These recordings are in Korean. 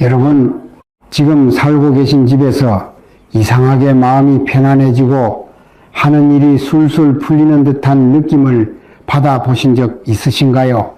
여러분, 지금 살고 계신 집에서 이상하게 마음이 편안해지고 하는 일이 술술 풀리는 듯한 느낌을 받아보신 적 있으신가요?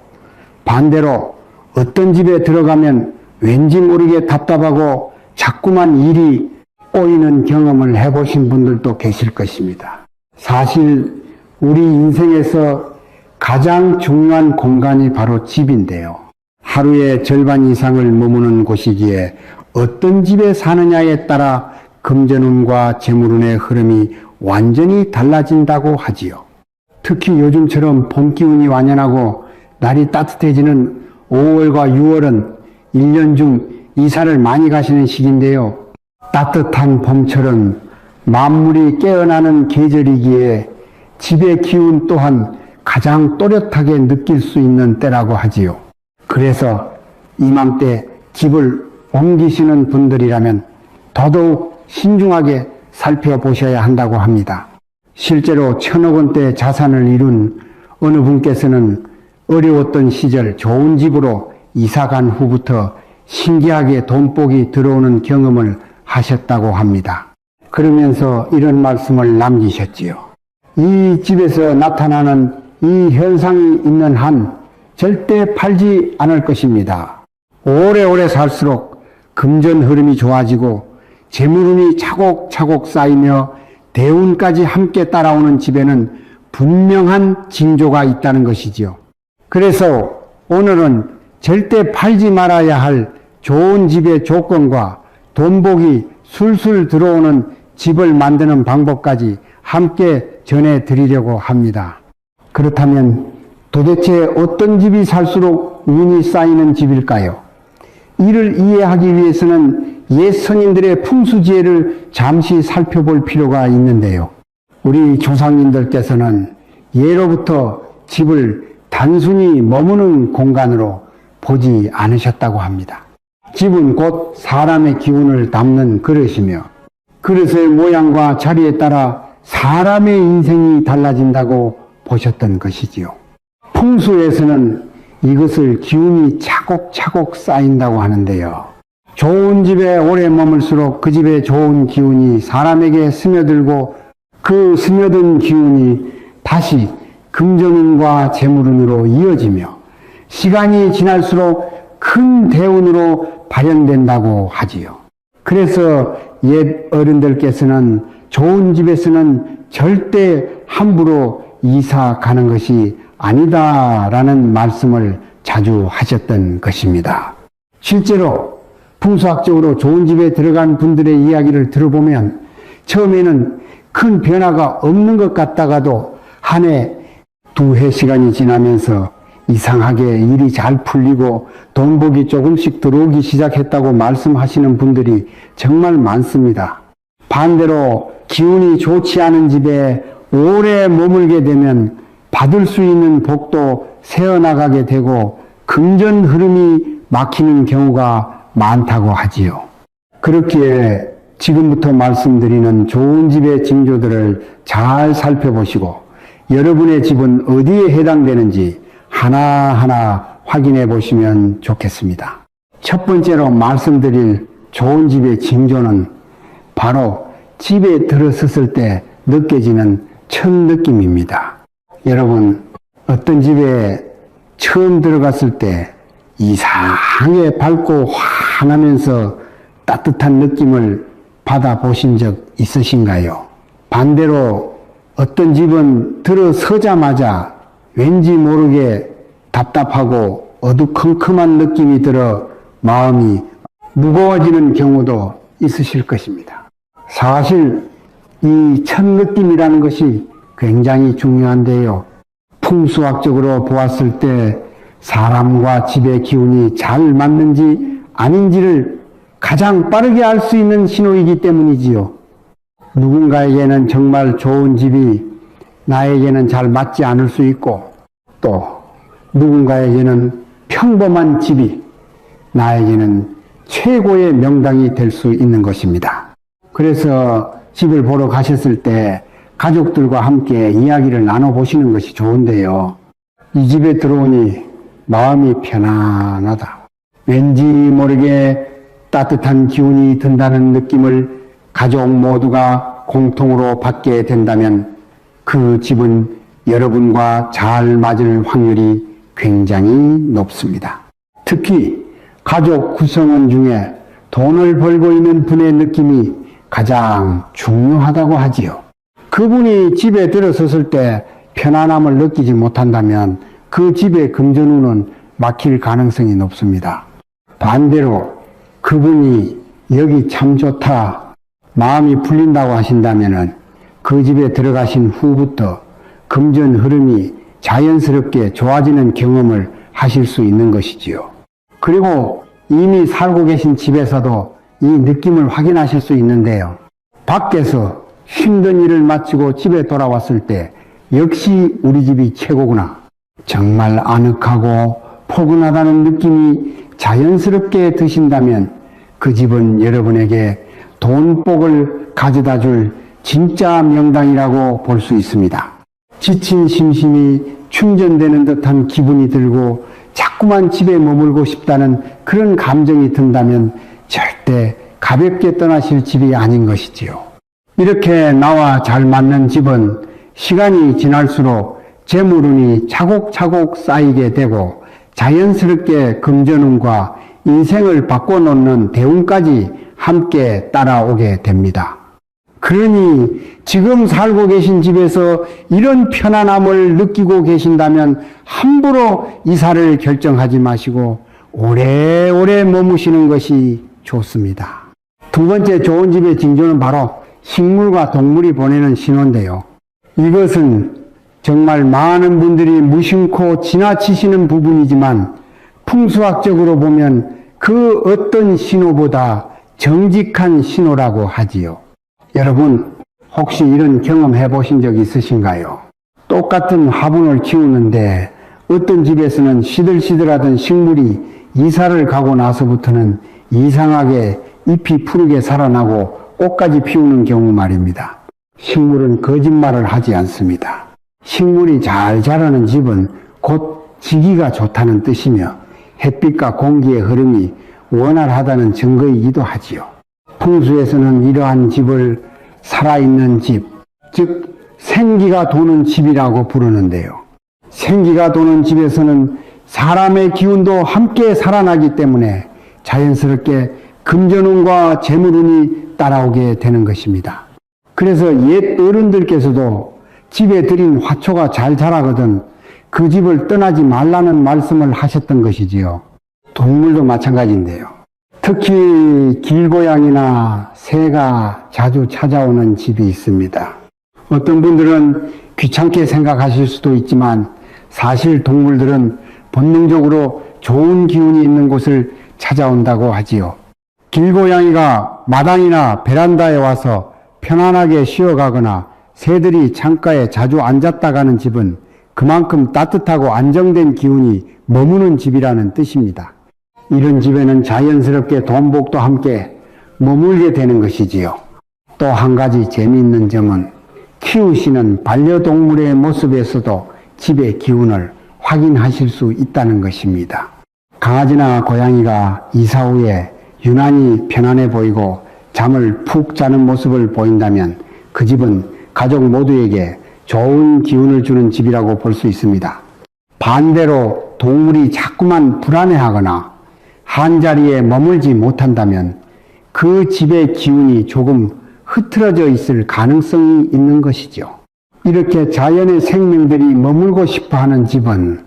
반대로 어떤 집에 들어가면 왠지 모르게 답답하고 자꾸만 일이 꼬이는 경험을 해보신 분들도 계실 것입니다. 사실 우리 인생에서 가장 중요한 공간이 바로 집인데요. 하루의 절반 이상을 머무는 곳이기에 어떤 집에 사느냐에 따라 금전운과 재물운의 흐름이 완전히 달라진다고 하지요. 특히 요즘처럼 봄 기운이 완연하고 날이 따뜻해지는 5월과 6월은 1년 중 이사를 많이 가시는 시기인데요. 따뜻한 봄처럼 만물이 깨어나는 계절이기에 집의 기운 또한 가장 또렷하게 느낄 수 있는 때라고 하지요. 그래서 이맘때 집을 옮기시는 분들이라면 더더욱 신중하게 살펴보셔야 한다고 합니다. 실제로 1,000억 원대 자산을 이룬 어느 분께서는 어려웠던 시절 좋은 집으로 이사간 후부터 신기하게 돈복이 들어오는 경험을 하셨다고 합니다. 그러면서 이런 말씀을 남기셨지요. 이 집에서 나타나는 이 현상이 있는 한 절대 팔지 않을 것입니다. 오래오래 살수록 금전 흐름이 좋아지고 재물운이 차곡차곡 쌓이며 대운까지 함께 따라오는 집에는 분명한 징조가 있다는 것이지요. 그래서 오늘은 절대 팔지 말아야 할 좋은 집의 조건과 돈복이 술술 들어오는 집을 만드는 방법까지 함께 전해드리려고 합니다. 그렇다면 도대체 어떤 집이 살수록 운이 쌓이는 집일까요? 이를 이해하기 위해서는 옛 선인들의 풍수지혜를 잠시 살펴볼 필요가 있는데요. 우리 조상님들께서는 예로부터 집을 단순히 머무는 공간으로 보지 않으셨다고 합니다. 집은 곧 사람의 기운을 담는 그릇이며 그릇의 모양과 자리에 따라 사람의 인생이 달라진다고 보셨던 것이지요. 풍수에서는 이것을 기운이 차곡차곡 쌓인다고 하는데요. 좋은 집에 오래 머물수록 그 집에 좋은 기운이 사람에게 스며들고 그 스며든 기운이 다시 금전운과 재물운으로 이어지며 시간이 지날수록 큰 대운으로 발현된다고 하지요. 그래서 옛 어른들께서는 좋은 집에서는 절대 함부로 이사 가는 것이 아니다라는 말씀을 자주 하셨던 것입니다. 실제로 풍수학적으로 좋은 집에 들어간 분들의 이야기를 들어보면 처음에는 큰 변화가 없는 것 같다가도 한 해, 2해 시간이 지나면서 이상하게 일이 잘 풀리고 돈복이 조금씩 들어오기 시작했다고 말씀하시는 분들이 정말 많습니다. 반대로 기운이 좋지 않은 집에 오래 머물게 되면 받을 수 있는 복도 새어나가게 되고 금전 흐름이 막히는 경우가 많다고 하지요. 그렇기에 지금부터 말씀드리는 좋은 집의 징조들을 잘 살펴보시고 여러분의 집은 어디에 해당되는지 하나하나 확인해 보시면 좋겠습니다. 첫 번째로 말씀드릴 좋은 집의 징조는 바로 집에 들어섰을 때 느껴지는 첫 느낌입니다. 여러분, 어떤 집에 처음 들어갔을 때 이상하게 밝고 환하면서 따뜻한 느낌을 받아보신 적 있으신가요? 반대로 어떤 집은 들어서자마자 왠지 모르게 답답하고 어두컴컴한 느낌이 들어 마음이 무거워지는 경우도 있으실 것입니다. 사실 이 첫 느낌이라는 것이 굉장히 중요한데요. 풍수학적으로 보았을 때 사람과 집의 기운이 잘 맞는지 아닌지를 가장 빠르게 알 수 있는 신호이기 때문이지요. 누군가에게는 정말 좋은 집이 나에게는 잘 맞지 않을 수 있고 또 누군가에게는 평범한 집이 나에게는 최고의 명당이 될 수 있는 것입니다. 그래서 집을 보러 가셨을 때 가족들과 함께 이야기를 나눠보시는 것이 좋은데요. 이 집에 들어오니 마음이 편안하다. 왠지 모르게 따뜻한 기운이 든다는 느낌을 가족 모두가 공통으로 받게 된다면 그 집은 여러분과 잘 맞을 확률이 굉장히 높습니다. 특히 가족 구성원 중에 돈을 벌고 있는 분의 느낌이 가장 중요하다고 하지요. 그분이 집에 들어섰을 때 편안함을 느끼지 못한다면 그 집의 금전운은 막힐 가능성이 높습니다. 반대로 그분이 여기 참 좋다, 마음이 풀린다고 하신다면 그 집에 들어가신 후부터 금전 흐름이 자연스럽게 좋아지는 경험을 하실 수 있는 것이지요. 그리고 이미 살고 계신 집에서도 이 느낌을 확인하실 수 있는데요. 밖에서 힘든 일을 마치고 집에 돌아왔을 때 역시 우리 집이 최고구나, 정말 아늑하고 포근하다는 느낌이 자연스럽게 드신다면 그 집은 여러분에게 돈복을 가져다 줄 진짜 명당이라고 볼 수 있습니다. 지친 심심이 충전되는 듯한 기분이 들고 자꾸만 집에 머물고 싶다는 그런 감정이 든다면 절대 가볍게 떠나실 집이 아닌 것이지요. 이렇게 나와 잘 맞는 집은 시간이 지날수록 재물운이 차곡차곡 쌓이게 되고 자연스럽게 금전운과 인생을 바꿔놓는 대운까지 함께 따라오게 됩니다. 그러니 지금 살고 계신 집에서 이런 편안함을 느끼고 계신다면 함부로 이사를 결정하지 마시고 오래오래 머무시는 것이 좋습니다. 두 번째 좋은 집의 징조는 바로 식물과 동물이 보내는 신호인데요. 이것은 정말 많은 분들이 무심코 지나치시는 부분이지만 풍수학적으로 보면 그 어떤 신호보다 정직한 신호라고 하지요. 여러분, 혹시 이런 경험 해보신 적 있으신가요? 똑같은 화분을 키우는데 어떤 집에서는 시들시들하던 식물이 이사를 가고 나서부터는 이상하게 잎이 푸르게 살아나고 꽃까지 피우는 경우 말입니다. 식물은 거짓말을 하지 않습니다. 식물이 잘 자라는 집은 곧 지기가 좋다는 뜻이며 햇빛과 공기의 흐름이 원활하다는 증거이기도 하지요. 풍수에서는 이러한 집을 살아있는 집, 즉 생기가 도는 집이라고 부르는데요. 생기가 도는 집에서는 사람의 기운도 함께 살아나기 때문에 자연스럽게 금전운과 재물운이 따라오게 되는 것입니다. 그래서 옛 어른들께서도 집에 들인 화초가 잘 자라거든 그 집을 떠나지 말라는 말씀을 하셨던 것이지요. 동물도 마찬가지인데요. 특히 길고양이나 새가 자주 찾아오는 집이 있습니다. 어떤 분들은 귀찮게 생각하실 수도 있지만 사실 동물들은 본능적으로 좋은 기운이 있는 곳을 찾아온다고 하지요. 길고양이가 마당이나 베란다에 와서 편안하게 쉬어가거나 새들이 창가에 자주 앉았다 가는 집은 그만큼 따뜻하고 안정된 기운이 머무는 집이라는 뜻입니다. 이런 집에는 자연스럽게 돈복도 함께 머물게 되는 것이지요. 또 한 가지 재미있는 점은 키우시는 반려동물의 모습에서도 집의 기운을 확인하실 수 있다는 것입니다. 강아지나 고양이가 이사 후에 유난히 편안해 보이고 잠을 푹 자는 모습을 보인다면 그 집은 가족 모두에게 좋은 기운을 주는 집이라고 볼 수 있습니다. 반대로 동물이 자꾸만 불안해하거나 한자리에 머물지 못한다면 그 집의 기운이 조금 흐트러져 있을 가능성이 있는 것이죠. 이렇게 자연의 생명들이 머물고 싶어하는 집은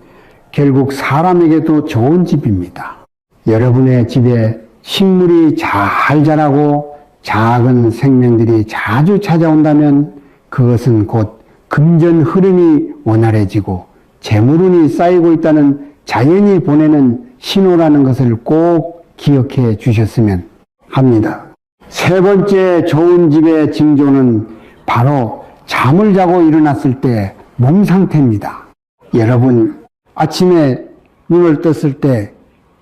결국 사람에게도 좋은 집입니다. 여러분의 집에 식물이 잘 자라고 작은 생명들이 자주 찾아온다면 그것은 곧 금전 흐름이 원활해지고 재물운이 쌓이고 있다는 자연이 보내는 신호라는 것을 꼭 기억해 주셨으면 합니다. 세 번째 좋은 집의 징조는 바로 잠을 자고 일어났을 때 몸 상태입니다. 여러분, 아침에 눈을 떴을 때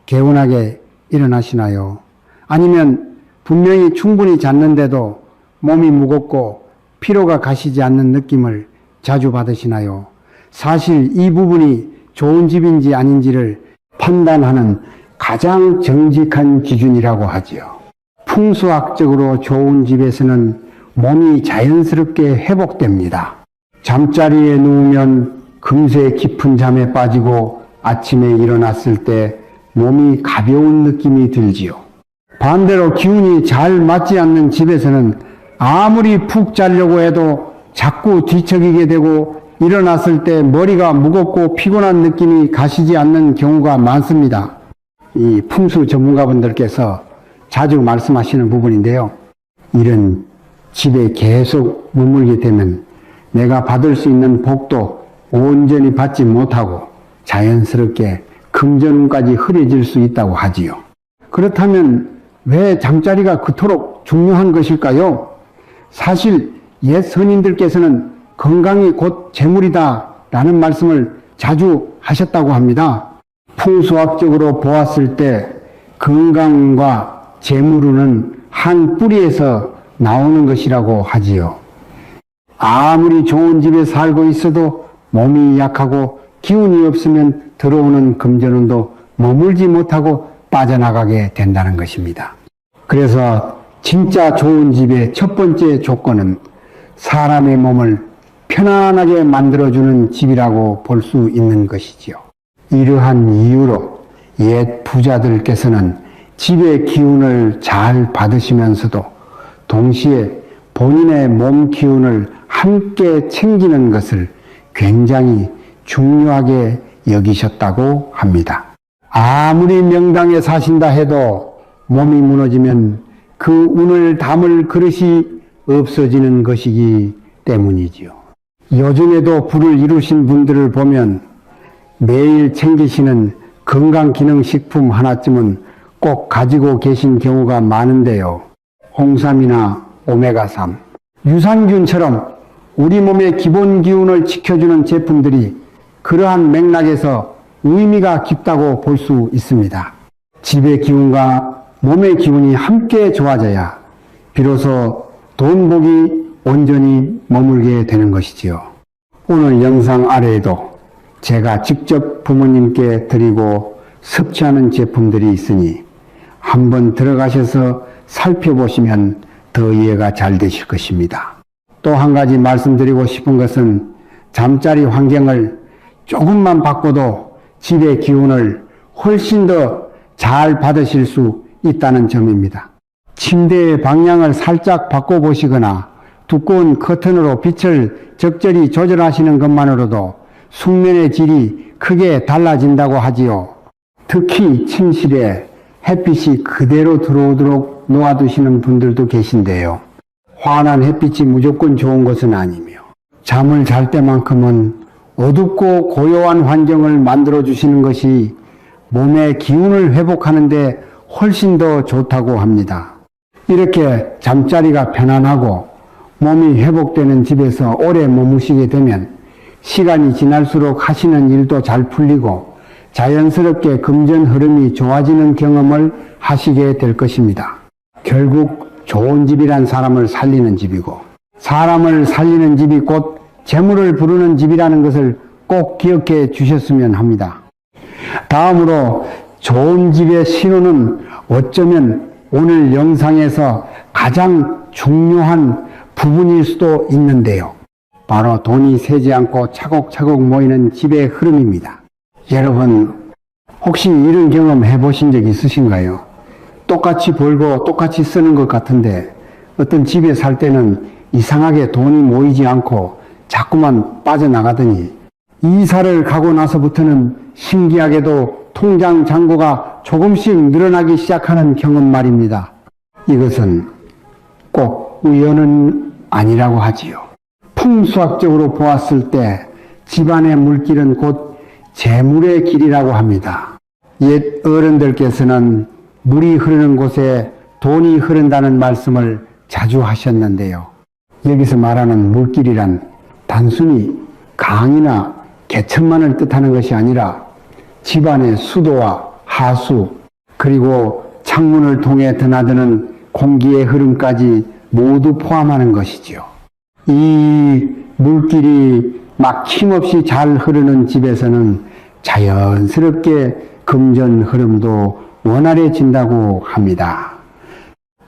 개운하게 일어나시나요? 아니면 분명히 충분히 잤는데도 몸이 무겁고 피로가 가시지 않는 느낌을 자주 받으시나요? 사실 이 부분이 좋은 집인지 아닌지를 판단하는 가장 정직한 기준이라고 하지요. 풍수학적으로 좋은 집에서는 몸이 자연스럽게 회복됩니다. 잠자리에 누우면 금세 깊은 잠에 빠지고 아침에 일어났을 때 몸이 가벼운 느낌이 들지요. 반대로 기운이 잘 맞지 않는 집에서는 아무리 푹 자려고 해도 자꾸 뒤척이게 되고 일어났을 때 머리가 무겁고 피곤한 느낌이 가시지 않는 경우가 많습니다. 이 풍수 전문가분들께서 자주 말씀하시는 부분인데요. 이런 집에 계속 머물게 되면 내가 받을 수 있는 복도 온전히 받지 못하고 자연스럽게 금전운까지 흐려질 수 있다고 하지요. 그렇다면 왜 잠자리가 그토록 중요한 것일까요? 사실 옛 선인들께서는 건강이 곧 재물이다 라는 말씀을 자주 하셨다고 합니다. 풍수학적으로 보았을 때 건강과 재물은 한 뿌리에서 나오는 것이라고 하지요. 아무리 좋은 집에 살고 있어도 몸이 약하고 기운이 없으면 들어오는 금전운도 머물지 못하고 빠져나가게 된다는 것입니다. 그래서 진짜 좋은 집의 첫 번째 조건은 사람의 몸을 편안하게 만들어주는 집이라고 볼 수 있는 것이지요. 이러한 이유로 옛 부자들께서는 집의 기운을 잘 받으시면서도 동시에 본인의 몸 기운을 함께 챙기는 것을 굉장히 중요하게 여기셨다고 합니다. 아무리 명당에 사신다 해도 몸이 무너지면 그 운을 담을 그릇이 없어지는 것이기 때문이지요. 요즘에도 부를 이루신 분들을 보면 매일 챙기시는 건강기능식품 하나쯤은 꼭 가지고 계신 경우가 많은데요. 홍삼이나 오메가3, 유산균처럼 우리 몸의 기본 기운을 지켜주는 제품들이 그러한 맥락에서 의미가 깊다고 볼 수 있습니다. 집의 기운과 몸의 기운이 함께 좋아져야 비로소 돈복이 온전히 머물게 되는 것이지요. 오늘 영상 아래에도 제가 직접 부모님께 드리고 섭취하는 제품들이 있으니 한번 들어가셔서 살펴보시면 더 이해가 잘 되실 것입니다. 또 한 가지 말씀드리고 싶은 것은 잠자리 환경을 조금만 바꿔도 집의 기운을 훨씬 더 잘 받으실 수 있다는 점입니다. 침대의 방향을 살짝 바꿔보시거나 두꺼운 커튼으로 빛을 적절히 조절하시는 것만으로도 숙면의 질이 크게 달라진다고 하지요. 특히 침실에 햇빛이 그대로 들어오도록 놓아두시는 분들도 계신데요. 환한 햇빛이 무조건 좋은 것은 아니며 잠을 잘 때만큼은 어둡고 고요한 환경을 만들어 주시는 것이 몸의 기운을 회복하는 데 훨씬 더 좋다고 합니다. 이렇게 잠자리가 편안하고 몸이 회복되는 집에서 오래 머무시게 되면 시간이 지날수록 하시는 일도 잘 풀리고 자연스럽게 금전 흐름이 좋아지는 경험을 하시게 될 것입니다. 결국 좋은 집이란 사람을 살리는 집이고 사람을 살리는 집이 곧 재물을 부르는 집이라는 것을 꼭 기억해 주셨으면 합니다. 다음으로 좋은 집의 신호는 어쩌면 오늘 영상에서 가장 중요한 부분일 수도 있는데요. 바로 돈이 새지 않고 차곡차곡 모이는 집의 흐름입니다. 여러분 혹시 이런 경험 해보신 적 있으신가요? 똑같이 벌고 똑같이 쓰는 것 같은데 어떤 집에 살 때는 이상하게 돈이 모이지 않고 자꾸만 빠져나가더니 이사를 가고 나서부터는 신기하게도 통장 잔고가 조금씩 늘어나기 시작하는 경험 말입니다. 이것은 꼭 우연은 아니라고 하지요. 풍수학적으로 보았을 때 집안의 물길은 곧 재물의 길이라고 합니다. 옛 어른들께서는 물이 흐르는 곳에 돈이 흐른다는 말씀을 자주 하셨는데요. 여기서 말하는 물길이란 단순히 강이나 개천만을 뜻하는 것이 아니라 집안의 수도와 하수 그리고 창문을 통해 드나드는 공기의 흐름까지 모두 포함하는 것이지요. 이 물길이 막힘없이 잘 흐르는 집에서는 자연스럽게 금전 흐름도 원활해진다고 합니다.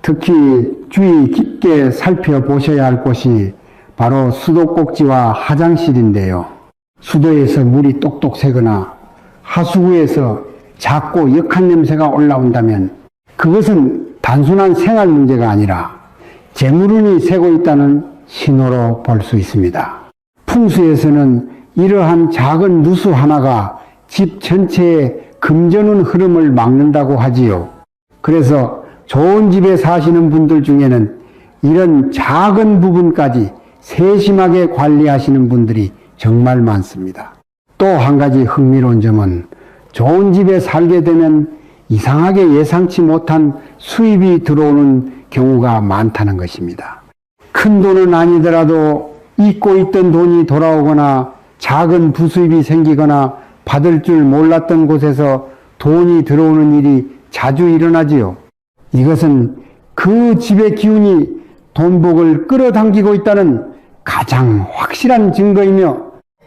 특히 주의 깊게 살펴보셔야 할 곳이 바로 수도꼭지와 화장실인데요. 수도에서 물이 똑똑 새거나 하수구에서 작고 역한 냄새가 올라온다면 그것은 단순한 생활 문제가 아니라 재물운이 새고 있다는 신호로 볼 수 있습니다. 풍수에서는 이러한 작은 누수 하나가 집 전체의 금전운 흐름을 막는다고 하지요. 그래서 좋은 집에 사시는 분들 중에는 이런 작은 부분까지 세심하게 관리하시는 분들이 정말 많습니다. 또 한 가지 흥미로운 점은 좋은 집에 살게 되면 이상하게 예상치 못한 수입이 들어오는 경우가 많다는 것입니다. 큰 돈은 아니더라도 잊고 있던 돈이 돌아오거나 작은 부수입이 생기거나 받을 줄 몰랐던 곳에서 돈이 들어오는 일이 자주 일어나지요. 이것은 그 집의 기운이 돈복을 끌어당기고 있다는 가장 확실한 증거이며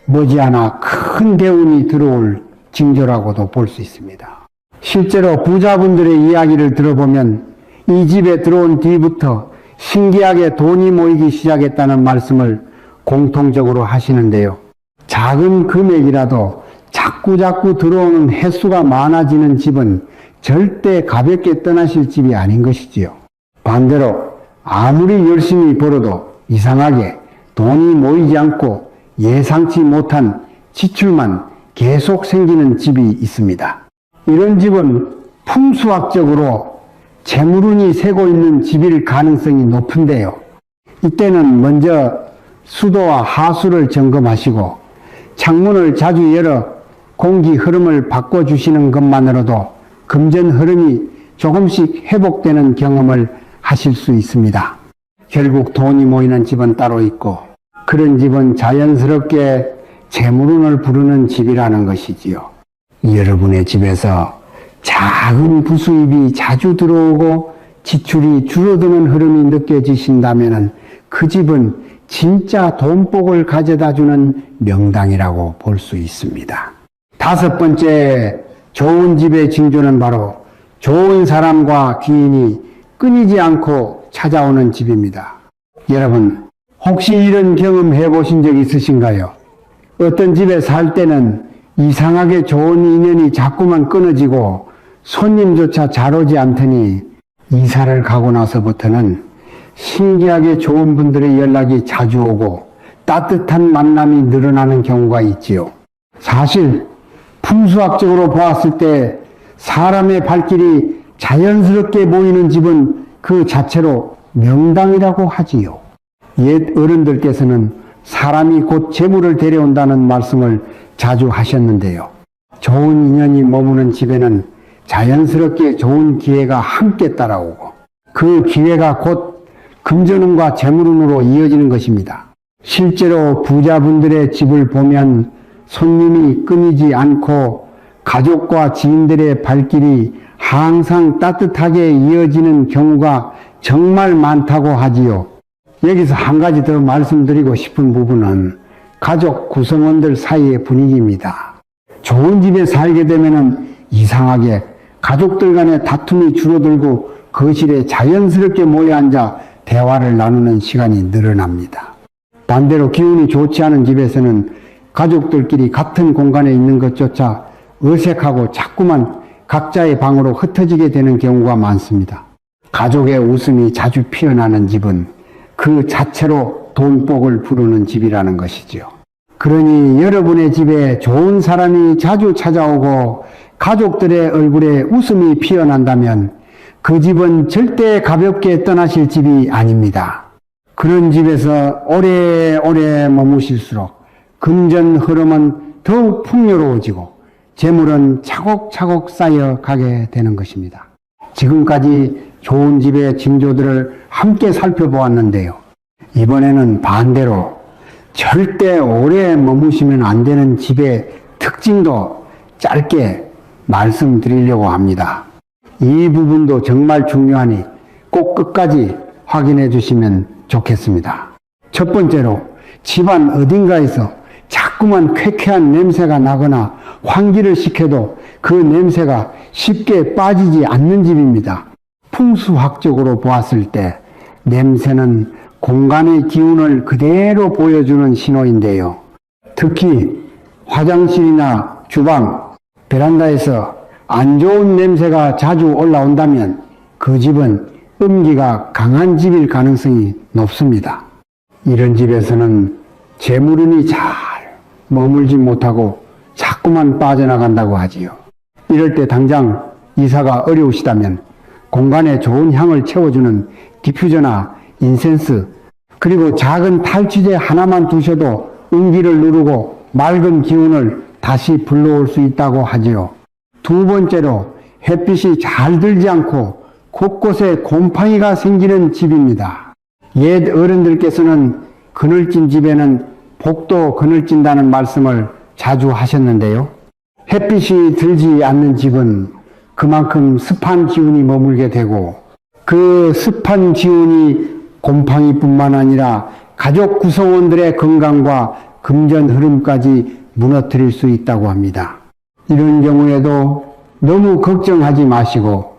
머지않아 큰 대운이 들어올 징조라고도 볼 수 있습니다. 실제로 부자분들의 이야기를 들어보면 이 집에 들어온 뒤부터 신기하게 돈이 모이기 시작했다는 말씀을 공통적으로 하시는데요. 작은 금액이라도 자꾸 들어오는 횟수가 많아지는 집은 절대 가볍게 떠나실 집이 아닌 것이지요. 반대로 아무리 열심히 벌어도 이상하게 돈이 모이지 않고 예상치 못한 지출만 계속 생기는 집이 있습니다. 이런 집은 풍수학적으로 재물운이 새고 있는 집일 가능성이 높은데요. 이때는 먼저 수도와 하수를 점검하시고 창문을 자주 열어 공기 흐름을 바꿔주시는 것만으로도 금전 흐름이 조금씩 회복되는 경험을 하실 수 있습니다. 결국 돈이 모이는 집은 따로 있고 그런 집은 자연스럽게 재물운을 부르는 집이라는 것이지요. 여러분의 집에서 작은 부수입이 자주 들어오고 지출이 줄어드는 흐름이 느껴지신다면 그 집은 진짜 돈복을 가져다주는 명당이라고 볼 수 있습니다. 다섯 번째 좋은 집의 징조는 바로 좋은 사람과 귀인이 끊이지 않고 찾아오는 집입니다. 여러분, 혹시 이런 경험 해보신 적 있으신가요? 어떤 집에 살 때는 이상하게 좋은 인연이 자꾸만 끊어지고 손님조차 잘 오지 않더니 이사를 가고 나서부터는 신기하게 좋은 분들의 연락이 자주 오고 따뜻한 만남이 늘어나는 경우가 있지요. 사실 풍수학적으로 보았을 때 사람의 발길이 자연스럽게 모이는 집은 그 자체로 명당이라고 하지요. 옛 어른들께서는 사람이 곧 재물을 데려온다는 말씀을 자주 하셨는데요. 좋은 인연이 머무는 집에는 자연스럽게 좋은 기회가 함께 따라오고 그 기회가 곧 금전운과 재물운으로 이어지는 것입니다. 실제로 부자분들의 집을 보면 손님이 끊이지 않고 가족과 지인들의 발길이 항상 따뜻하게 이어지는 경우가 정말 많다고 하지요. 여기서 한 가지 더 말씀드리고 싶은 부분은 가족 구성원들 사이의 분위기입니다. 좋은 집에 살게 되면 이상하게 가족들 간의 다툼이 줄어들고 거실에 자연스럽게 모여 앉아 대화를 나누는 시간이 늘어납니다. 반대로 기운이 좋지 않은 집에서는 가족들끼리 같은 공간에 있는 것조차 어색하고 자꾸만 각자의 방으로 흩어지게 되는 경우가 많습니다. 가족의 웃음이 자주 피어나는 집은 그 자체로 돈복을 부르는 집이라는 것이지요. 그러니 여러분의 집에 좋은 사람이 자주 찾아오고 가족들의 얼굴에 웃음이 피어난다면 그 집은 절대 가볍게 떠나실 집이 아닙니다. 그런 집에서 오래오래 머무실수록 금전 흐름은 더욱 풍요로워지고 재물은 차곡차곡 쌓여가게 되는 것입니다. 지금까지 좋은 집의 징조들을 함께 살펴보았는데요. 이번에는 반대로 절대 오래 머무시면 안 되는 집의 특징도 짧게 말씀드리려고 합니다. 이 부분도 정말 중요하니 꼭 끝까지 확인해 주시면 좋겠습니다. 첫 번째로 집안 어딘가에서 자꾸만 쾌쾌한 냄새가 나거나 환기를 시켜도 그 냄새가 쉽게 빠지지 않는 집입니다. 풍수학적으로 보았을 때 냄새는 공간의 기운을 그대로 보여주는 신호인데요. 특히 화장실이나 주방, 베란다에서 안 좋은 냄새가 자주 올라온다면 그 집은 음기가 강한 집일 가능성이 높습니다. 이런 집에서는 재물운이 잘 머물지 못하고 자꾸만 빠져나간다고 하지요. 이럴 때 당장 이사가 어려우시다면 공간에 좋은 향을 채워주는 디퓨저나 인센스, 그리고 작은 탈취제 하나만 두셔도 음기를 누르고 맑은 기운을 다시 불러올 수 있다고 하지요. 두 번째로 햇빛이 잘 들지 않고 곳곳에 곰팡이가 생기는 집입니다. 옛 어른들께서는 그늘진 집에는 복도 그늘진다는 말씀을 자주 하셨는데요. 햇빛이 들지 않는 집은 그만큼 습한 기운이 머물게 되고 그 습한 기운이 곰팡이뿐만 아니라 가족 구성원들의 건강과 금전 흐름까지 무너뜨릴 수 있다고 합니다. 이런 경우에도 너무 걱정하지 마시고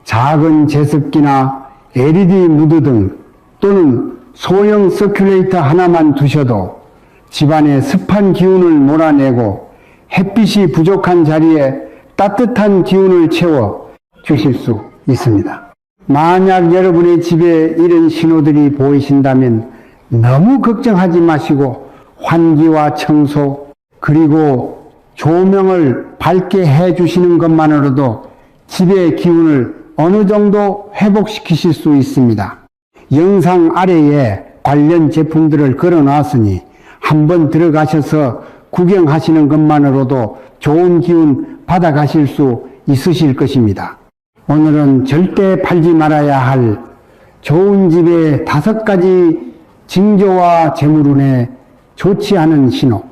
작은 제습기나 LED 무드 등 또는 소형 서큘레이터 하나만 두셔도 집안의 습한 기운을 몰아내고 햇빛이 부족한 자리에 따뜻한 기운을 채워 주실 수 있습니다. 만약 여러분의 집에 이런 신호들이 보이신다면 너무 걱정하지 마시고 환기와 청소 그리고 조명을 밝게 해주시는 것만으로도 집의 기운을 어느 정도 회복시키실 수 있습니다. 영상 아래에 관련 제품들을 걸어놨으니 한번 들어가셔서 구경하시는 것만으로도 좋은 기운 받아가실 수 있으실 것입니다. 오늘은 절대 팔지 말아야 할 좋은 집의 5가지 징조와 재물운에 좋지 않은 신호,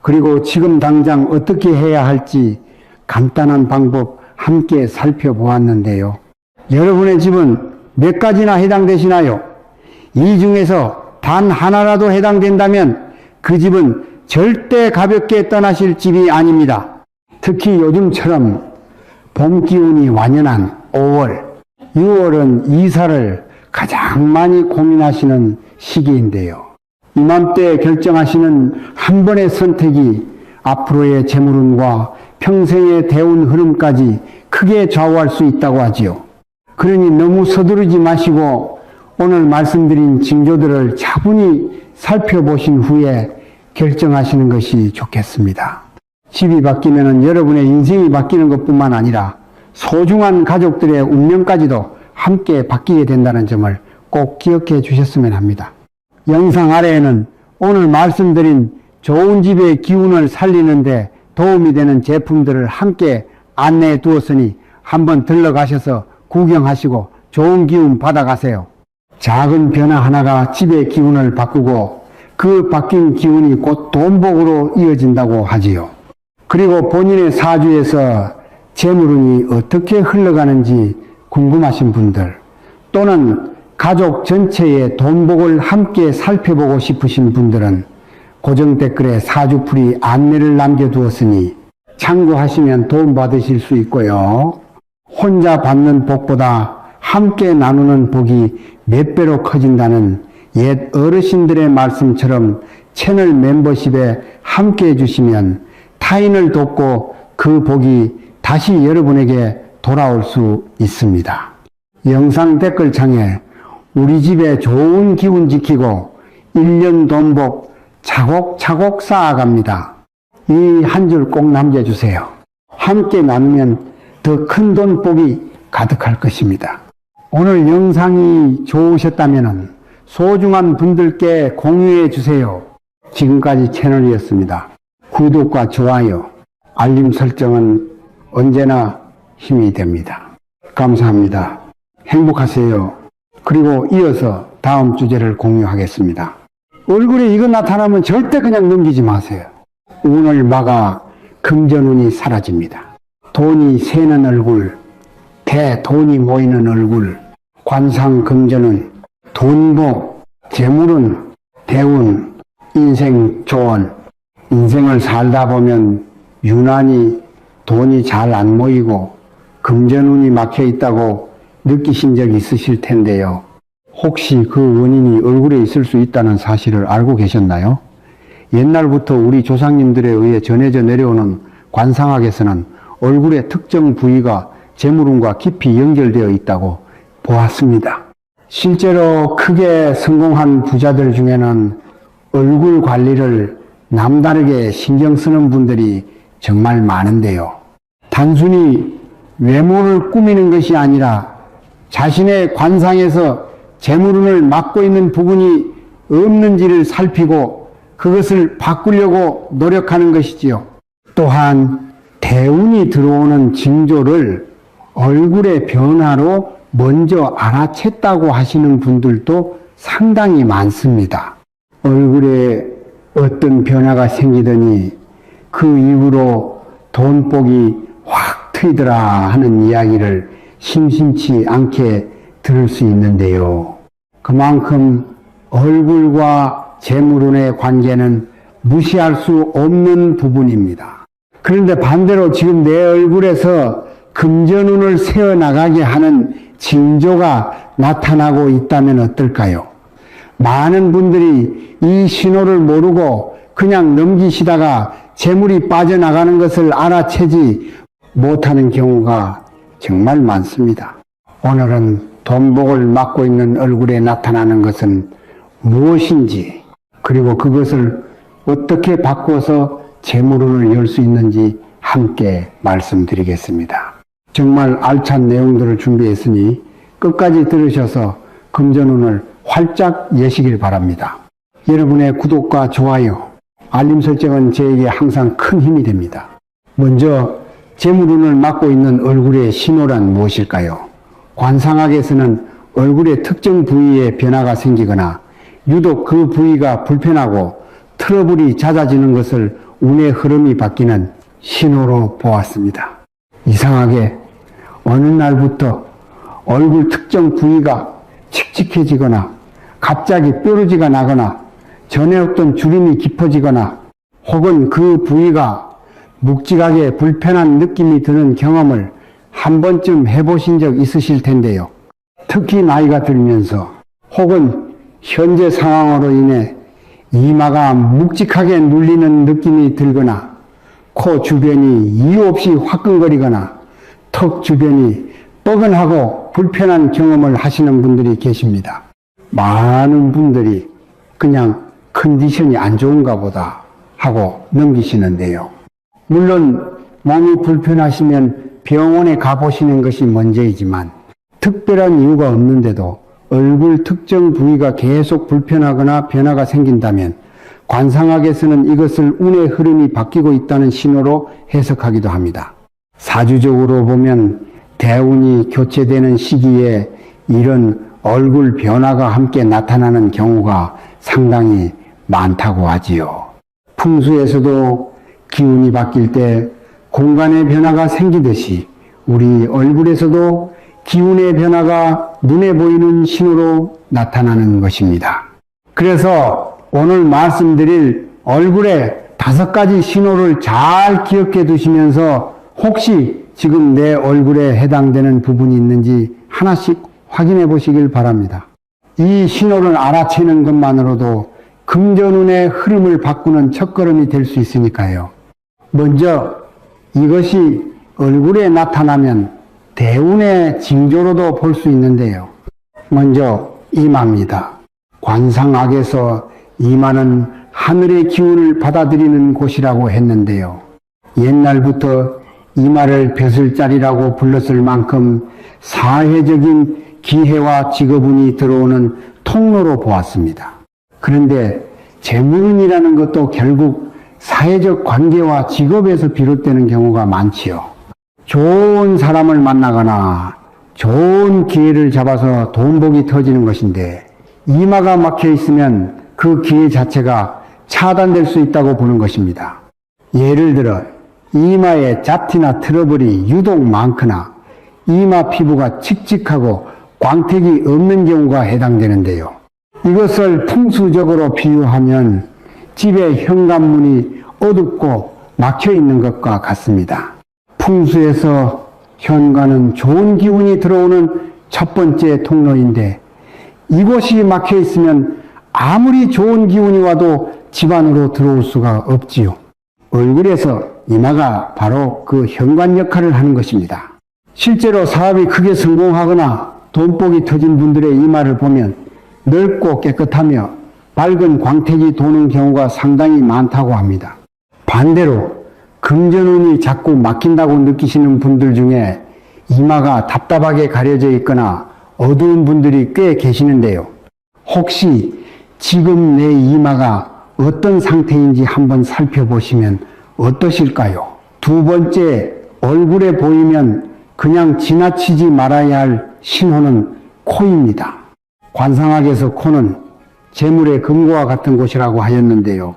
그리고 지금 당장 어떻게 해야 할지 간단한 방법 함께 살펴보았는데요. 여러분의 집은 몇 가지나 해당되시나요? 이 중에서 단 하나라도 해당된다면 그 집은 절대 가볍게 떠나실 집이 아닙니다. 특히 요즘처럼 봄 기운이 완연한 5월, 6월은 이사를 가장 많이 고민하시는 시기인데요. 이맘때 결정하시는 한 번의 선택이 앞으로의 재물운과 평생의 대운 흐름까지 크게 좌우할 수 있다고 하지요. 그러니 너무 서두르지 마시고 오늘 말씀드린 징조들을 차분히 살펴보신 후에 결정하시는 것이 좋겠습니다. 집이 바뀌면 여러분의 인생이 바뀌는 것뿐만 아니라 소중한 가족들의 운명까지도 함께 바뀌게 된다는 점을 꼭 기억해 주셨으면 합니다. 영상 아래에는 오늘 말씀드린 좋은 집의 기운을 살리는데 도움이 되는 제품들을 함께 안내해 두었으니 한번 들러가셔서 구경하시고 좋은 기운 받아가세요. 작은 변화 하나가 집의 기운을 바꾸고 그 바뀐 기운이 곧 돈복으로 이어진다고 하지요. 그리고 본인의 사주에서 재물운이 어떻게 흘러가는지 궁금하신 분들 또는 가족 전체의 돈복을 함께 살펴보고 싶으신 분들은 고정 댓글에 사주풀이 안내를 남겨두었으니 참고하시면 도움받으실 수 있고요. 혼자 받는 복보다 함께 나누는 복이 몇 배로 커진다는 옛 어르신들의 말씀처럼 채널 멤버십에 함께 해주시면 타인을 돕고 그 복이 다시 여러분에게 돌아올 수 있습니다. 영상 댓글창에 우리 집에 좋은 기운 지키고 1년 돈복 차곡차곡 쌓아갑니다. 이 한 줄 꼭 남겨주세요. 함께 나누면 더 큰 돈복이 가득할 것입니다. 오늘 영상이 좋으셨다면 소중한 분들께 공유해 주세요. 지금까지 채널이었습니다. 구독과 좋아요, 알림 설정은 언제나 힘이 됩니다. 감사합니다. 행복하세요. 그리고 이어서 다음 주제를 공유하겠습니다. 얼굴에 이거 나타나면 절대 그냥 넘기지 마세요. 운을 막아 금전운이 사라집니다. 돈이 새는 얼굴, 대돈이 모이는 얼굴, 관상금전운, 돈복, 재물운, 대운, 인생 조언. 인생을 살다 보면 유난히 돈이 잘 안 모이고 금전운이 막혀 있다고 느끼신 적 있으실 텐데요. 혹시 그 원인이 얼굴에 있을 수 있다는 사실을 알고 계셨나요? 옛날부터 우리 조상님들에 의해 전해져 내려오는 관상학에서는 얼굴의 특정 부위가 재물운과 깊이 연결되어 있다고 보았습니다. 실제로 크게 성공한 부자들 중에는 얼굴 관리를 남다르게 신경 쓰는 분들이 정말 많은데요. 단순히 외모를 꾸미는 것이 아니라 자신의 관상에서 재물운을 막고 있는 부분이 없는지를 살피고 그것을 바꾸려고 노력하는 것이지요. 또한 대운이 들어오는 징조를 얼굴의 변화로 먼저 알아챘다고 하시는 분들도 상당히 많습니다. 얼굴에 어떤 변화가 생기더니 그 이후로 돈복이 확 트이더라 하는 이야기를 심심치 않게 들을 수 있는데요. 그만큼 얼굴과 재물운의 관계는 무시할 수 없는 부분입니다. 그런데 반대로 지금 내 얼굴에서 금전운을 세워나가게 하는 징조가 나타나고 있다면 어떨까요? 많은 분들이 이 신호를 모르고 그냥 넘기시다가 재물이 빠져나가는 것을 알아채지 못하는 경우가 정말 많습니다. 오늘은 돈복을 막고 있는 얼굴에 나타나는 것은 무엇인지, 그리고 그것을 어떻게 바꿔서 재물운을 열 수 있는지 함께 말씀드리겠습니다. 정말 알찬 내용들을 준비했으니 끝까지 들으셔서 금전운을 활짝 여시길 바랍니다. 여러분의 구독과 좋아요, 알림 설정은 저에게 항상 큰 힘이 됩니다. 먼저 재물운을 막고 있는 얼굴의 신호란 무엇일까요? 관상학에서는 얼굴의 특정 부위에 변화가 생기거나 유독 그 부위가 불편하고 트러블이 잦아지는 것을 운의 흐름이 바뀌는 신호로 보았습니다. 이상하게 어느 날부터 얼굴 특정 부위가 칙칙해지거나 갑자기 뾰루지가 나거나 전에 없던 주름이 깊어지거나 혹은 그 부위가 묵직하게 불편한 느낌이 드는 경험을 한 번쯤 해보신 적 있으실 텐데요. 특히 나이가 들면서 혹은 현재 상황으로 인해 이마가 묵직하게 눌리는 느낌이 들거나 코 주변이 이유 없이 화끈거리거나 턱 주변이 뻐근하고 불편한 경험을 하시는 분들이 계십니다. 많은 분들이 그냥 컨디션이 안 좋은가 보다 하고 넘기시는데요. 물론 몸이 불편하시면 병원에 가보시는 것이 먼저이지만 특별한 이유가 없는데도 얼굴 특정 부위가 계속 불편하거나 변화가 생긴다면 관상학에서는 이것을 운의 흐름이 바뀌고 있다는 신호로 해석하기도 합니다. 사주적으로 보면 대운이 교체되는 시기에 이런 얼굴 변화가 함께 나타나는 경우가 상당히 많다고 하지요. 풍수에서도 기운이 바뀔 때 공간의 변화가 생기듯이 우리 얼굴에서도 기운의 변화가 눈에 보이는 신호로 나타나는 것입니다. 그래서 오늘 말씀드릴 얼굴의 5가지 신호를 잘 기억해 두시면서 혹시 지금 내 얼굴에 해당되는 부분이 있는지 하나씩 확인해 보시길 바랍니다. 이 신호를 알아채는 것만으로도 금전운의 흐름을 바꾸는 첫걸음이 될 수 있으니까요. 먼저 이것이 얼굴에 나타나면 대운의 징조로도 볼 수 있는데요. 먼저 이마입니다. 관상학에서 이마는 하늘의 기운을 받아들이는 곳이라고 했는데요. 옛날부터 이마를 벼슬자리라고 불렀을 만큼 사회적인 기회와 직업운이 들어오는 통로로 보았습니다. 그런데 재물운이라는 것도 결국 사회적 관계와 직업에서 비롯되는 경우가 많지요. 좋은 사람을 만나거나 좋은 기회를 잡아서 돈복이 터지는 것인데 이마가 막혀 있으면 그 기회 자체가 차단될 수 있다고 보는 것입니다. 예를 들어 이마에 자티나 트러블이 유독 많거나 이마 피부가 칙칙하고 광택이 없는 경우가 해당되는데요. 이것을 풍수적으로 비유하면 집의 현관문이 어둡고 막혀 있는 것과 같습니다. 풍수에서 현관은 좋은 기운이 들어오는 첫 번째 통로인데 이곳이 막혀 있으면 아무리 좋은 기운이 와도 집 안으로 들어올 수가 없지요. 얼굴에서 이마가 바로 그 현관 역할을 하는 것입니다. 실제로 사업이 크게 성공하거나 돈복이 터진 분들의 이마를 보면 넓고 깨끗하며 밝은 광택이 도는 경우가 상당히 많다고 합니다. 반대로 금전운이 자꾸 막힌다고 느끼시는 분들 중에 이마가 답답하게 가려져 있거나 어두운 분들이 꽤 계시는데요. 혹시 지금 내 이마가 어떤 상태인지 한번 살펴보시면 어떠실까요? 두 번째, 얼굴에 보이면 그냥 지나치지 말아야 할 신호는 코입니다. 관상학에서 코는 재물의 금고와 같은 곳이라고 하였는데요.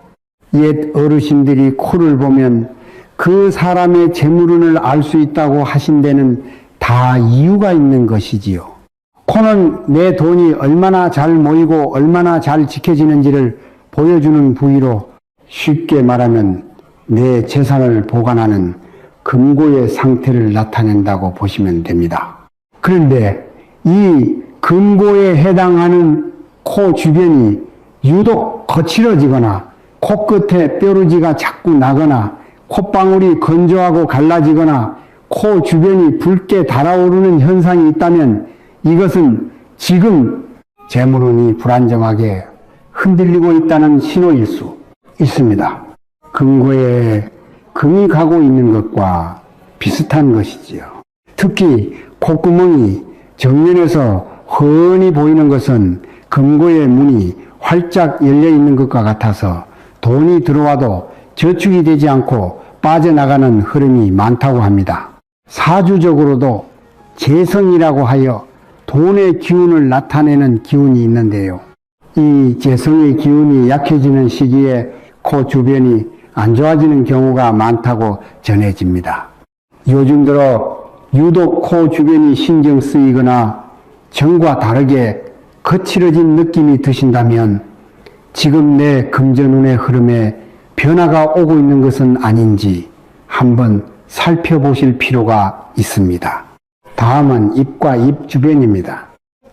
옛 어르신들이 코를 보면 그 사람의 재물운을 알 수 있다고 하신 데는 다 이유가 있는 것이지요. 코는 내 돈이 얼마나 잘 모이고 얼마나 잘 지켜지는지를 보여주는 부위로 쉽게 말하면 내 재산을 보관하는 금고의 상태를 나타낸다고 보시면 됩니다. 그런데 이 금고에 해당하는 코 주변이 유독 거칠어지거나 코끝에 뾰루지가 자꾸 나거나 콧방울이 건조하고 갈라지거나 코 주변이 붉게 달아오르는 현상이 있다면 이것은 지금 재물운이 불안정하게 흔들리고 있다는 신호일 수 있습니다. 금고에 금이 가고 있는 것과 비슷한 것이지요. 특히 콧구멍이 정면에서 훤히 보이는 것은 금고의 문이 활짝 열려 있는 것과 같아서 돈이 들어와도 저축이 되지 않고 빠져나가는 흐름이 많다고 합니다. 사주적으로도 재성이라고 하여 돈의 기운을 나타내는 기운이 있는데요. 이 재성의 기운이 약해지는 시기에 코 주변이 안 좋아지는 경우가 많다고 전해집니다. 요즘 들어 유독 코 주변이 신경 쓰이거나 전과 다르게 거칠어진 느낌이 드신다면 지금 내 금전운의 흐름에 변화가 오고 있는 것은 아닌지 한번 살펴보실 필요가 있습니다. 다음은 입과 입 주변입니다.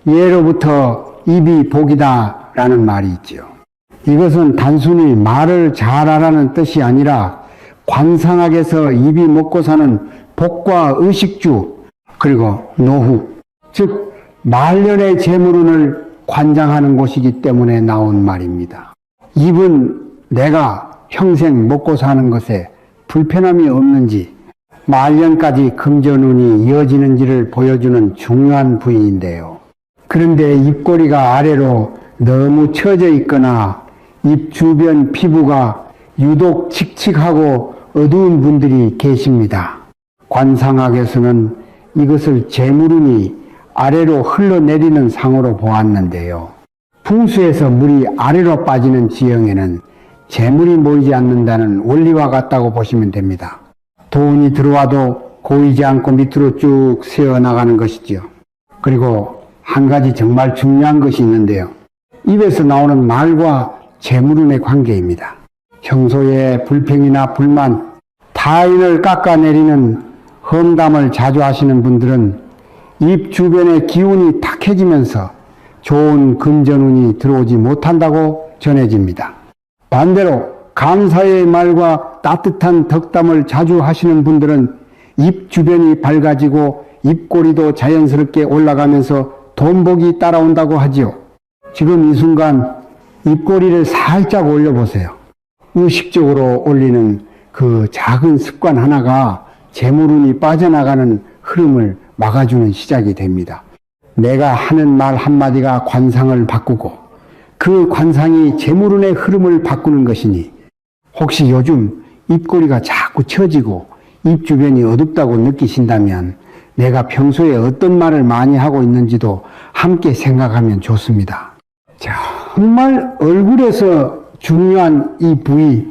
예로부터 입이 복이다 라는 말이 있죠. 이것은 단순히 말을 잘하라는 뜻이 아니라 관상학에서 입이 먹고 사는 복과 의식주 그리고 노후 즉 말년의 재물운을 관장하는 곳이기 때문에 나온 말입니다. 입은 내가 평생 먹고 사는 것에 불편함이 없는지 말년까지 금전운이 이어지는지를 보여주는 중요한 부위인데요. 그런데 입꼬리가 아래로 너무 처져 있거나 입 주변 피부가 유독 칙칙하고 어두운 분들이 계십니다. 관상학에서는 이것을 재물운이 아래로 흘러내리는 상으로 보았는데요. 풍수에서 물이 아래로 빠지는 지형에는 재물이 모이지 않는다는 원리와 같다고 보시면 됩니다. 돈이 들어와도 고이지 않고 밑으로 쭉 새어나가는 것이죠. 그리고 한 가지 정말 중요한 것이 있는데요. 입에서 나오는 말과 재물운의 관계입니다. 평소에 불평이나 불만, 타인을 깎아내리는 험담을 자주 하시는 분들은 입 주변의 기운이 탁해지면서 좋은 금전운이 들어오지 못한다고 전해집니다. 반대로 감사의 말과 따뜻한 덕담을 자주 하시는 분들은 입 주변이 밝아지고 입꼬리도 자연스럽게 올라가면서 돈복이 따라온다고 하지요. 지금 이 순간 입꼬리를 살짝 올려보세요. 의식적으로 올리는 그 작은 습관 하나가 재물운이 빠져나가는 흐름을 막아주는 시작이 됩니다. 내가 하는 말 한마디가 관상을 바꾸고 그 관상이 재물운의 흐름을 바꾸는 것이니 혹시 요즘 입꼬리가 자꾸 처지고 입 주변이 어둡다고 느끼신다면 내가 평소에 어떤 말을 많이 하고 있는지도 함께 생각하면 좋습니다. 정말 얼굴에서 중요한 이 부위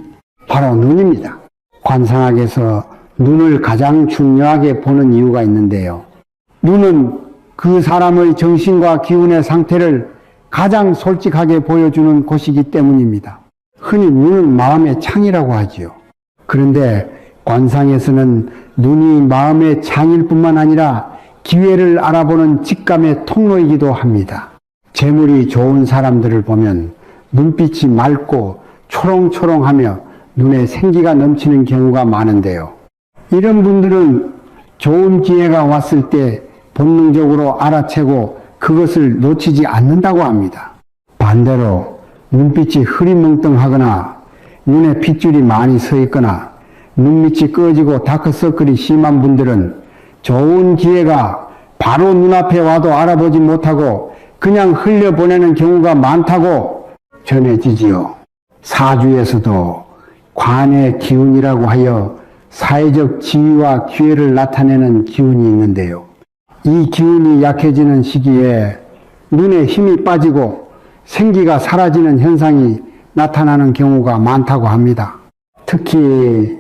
바로 눈입니다. 관상학에서 눈을 가장 중요하게 보는 이유가 있는데요. 눈은 그 사람의 정신과 기운의 상태를 가장 솔직하게 보여주는 곳이기 때문입니다. 흔히 눈은 마음의 창이라고 하지요. 그런데 관상에서는 눈이 마음의 창일 뿐만 아니라 기회를 알아보는 직감의 통로이기도 합니다. 재물이 좋은 사람들을 보면 눈빛이 맑고 초롱초롱하며 눈에 생기가 넘치는 경우가 많은데요. 이런 분들은 좋은 기회가 왔을 때 본능적으로 알아채고 그것을 놓치지 않는다고 합니다. 반대로 눈빛이 흐리멍텅하거나 눈에 핏줄이 많이 서 있거나 눈밑이 꺼지고 다크서클이 심한 분들은 좋은 기회가 바로 눈앞에 와도 알아보지 못하고 그냥 흘려보내는 경우가 많다고 전해지지요. 사주에서도 관의 기운이라고 하여 사회적 지위와 기회를 나타내는 기운이 있는데요. 이 기운이 약해지는 시기에 눈에 힘이 빠지고 생기가 사라지는 현상이 나타나는 경우가 많다고 합니다. 특히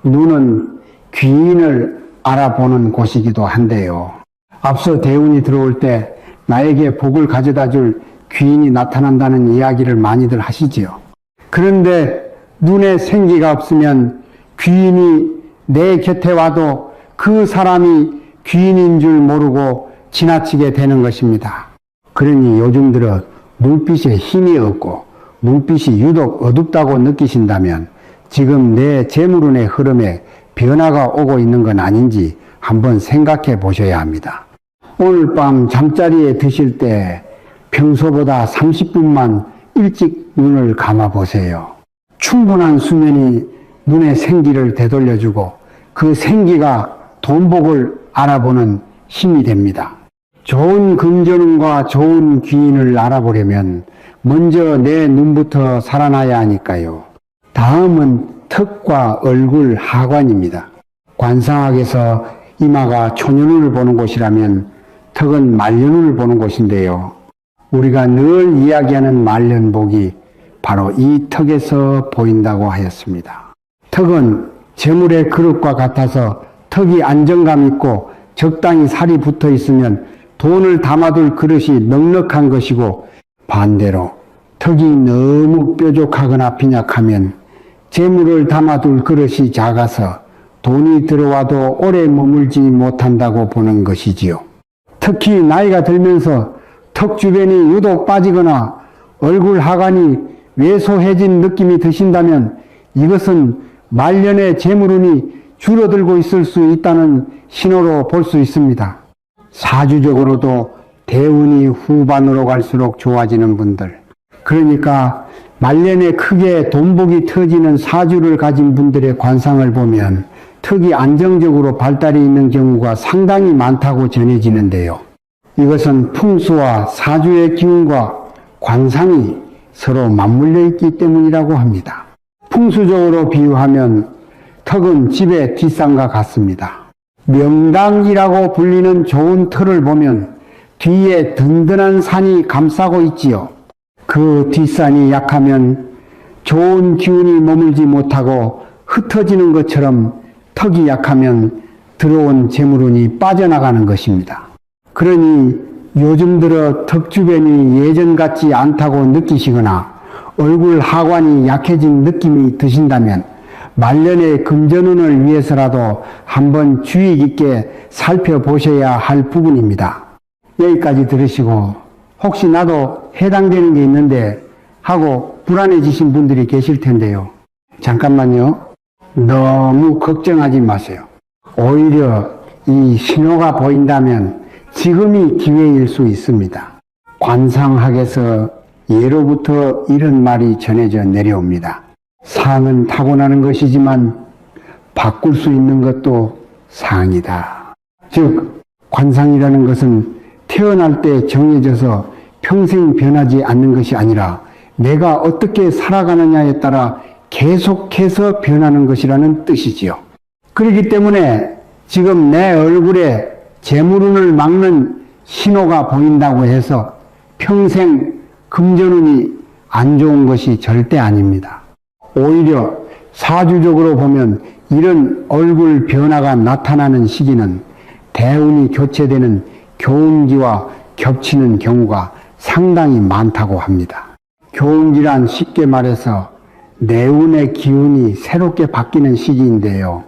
눈은 귀인을 알아보는 곳이기도 한데요. 앞서 대운이 들어올 때 나에게 복을 가져다 줄 귀인이 나타난다는 이야기를 많이들 하시지요. 그런데 눈에 생기가 없으면 귀인이 내 곁에 와도 그 사람이 귀인인 줄 모르고 지나치게 되는 것입니다. 그러니 요즘 들어 눈빛에 힘이 없고 눈빛이 유독 어둡다고 느끼신다면 지금 내 재물운의 흐름에 변화가 오고 있는 건 아닌지 한번 생각해 보셔야 합니다. 오늘 밤 잠자리에 드실 때 평소보다 30분만 일찍 눈을 감아 보세요. 충분한 수면이 눈의 생기를 되돌려주고 그 생기가 돈복을 알아보는 힘이 됩니다. 좋은 금전운과 좋은 귀인을 알아보려면 먼저 내 눈부터 살아나야 하니까요. 다음은 턱과 얼굴 하관입니다. 관상학에서 이마가 초년운을 보는 곳이라면 턱은 말년운을 보는 곳인데요. 우리가 늘 이야기하는 말년복이 바로 이 턱에서 보인다고 하였습니다. 턱은 재물의 그릇과 같아서 턱이 안정감 있고 적당히 살이 붙어 있으면 돈을 담아둘 그릇이 넉넉한 것이고, 반대로 턱이 너무 뾰족하거나 빈약하면 재물을 담아둘 그릇이 작아서 돈이 들어와도 오래 머물지 못한다고 보는 것이지요. 특히 나이가 들면서 턱 주변이 유독 빠지거나 얼굴 하관이 왜소해진 느낌이 드신다면 이것은 말년의 재물운이 줄어들고 있을 수 있다는 신호로 볼 수 있습니다. 사주적으로도 대운이 후반으로 갈수록 좋아지는 분들, 그러니까 말년에 크게 돈복이 터지는 사주를 가진 분들의 관상을 보면 턱이 안정적으로 발달이 있는 경우가 상당히 많다고 전해지는데요. 이것은 풍수와 사주의 기운과 관상이 서로 맞물려 있기 때문이라고 합니다. 풍수적으로 비유하면 턱은 집의 뒷산과 같습니다. 명당이라고 불리는 좋은 터를 보면 뒤에 든든한 산이 감싸고 있지요. 그 뒷산이 약하면 좋은 기운이 머물지 못하고 흩어지는 것처럼 턱이 약하면 들어온 재물운이 빠져나가는 것입니다. 그러니 요즘 들어 턱 주변이 예전 같지 않다고 느끼시거나 얼굴 하관이 약해진 느낌이 드신다면 말년의 금전운을 위해서라도 한번 주의 깊게 살펴보셔야 할 부분입니다. 여기까지 들으시고 혹시 나도 해당되는 게 있는데 하고 불안해지신 분들이 계실 텐데요. 잠깐만요. 너무 걱정하지 마세요. 오히려 이 신호가 보인다면 지금이 기회일 수 있습니다. 관상학에서 예로부터 이런 말이 전해져 내려옵니다. 상은 타고나는 것이지만 바꿀 수 있는 것도 상이다. 즉 관상이라는 것은 태어날 때 정해져서 평생 변하지 않는 것이 아니라 내가 어떻게 살아가느냐에 따라 계속해서 변하는 것이라는 뜻이지요. 그렇기 때문에 지금 내 얼굴에 재물운을 막는 신호가 보인다고 해서 평생 금전운이 안 좋은 것이 절대 아닙니다. 오히려 사주적으로 보면 이런 얼굴 변화가 나타나는 시기는 대운이 교체되는 교운기와 겹치는 경우가 상당히 많다고 합니다. 교운기란 쉽게 말해서 내운의 기운이 새롭게 바뀌는 시기인데요.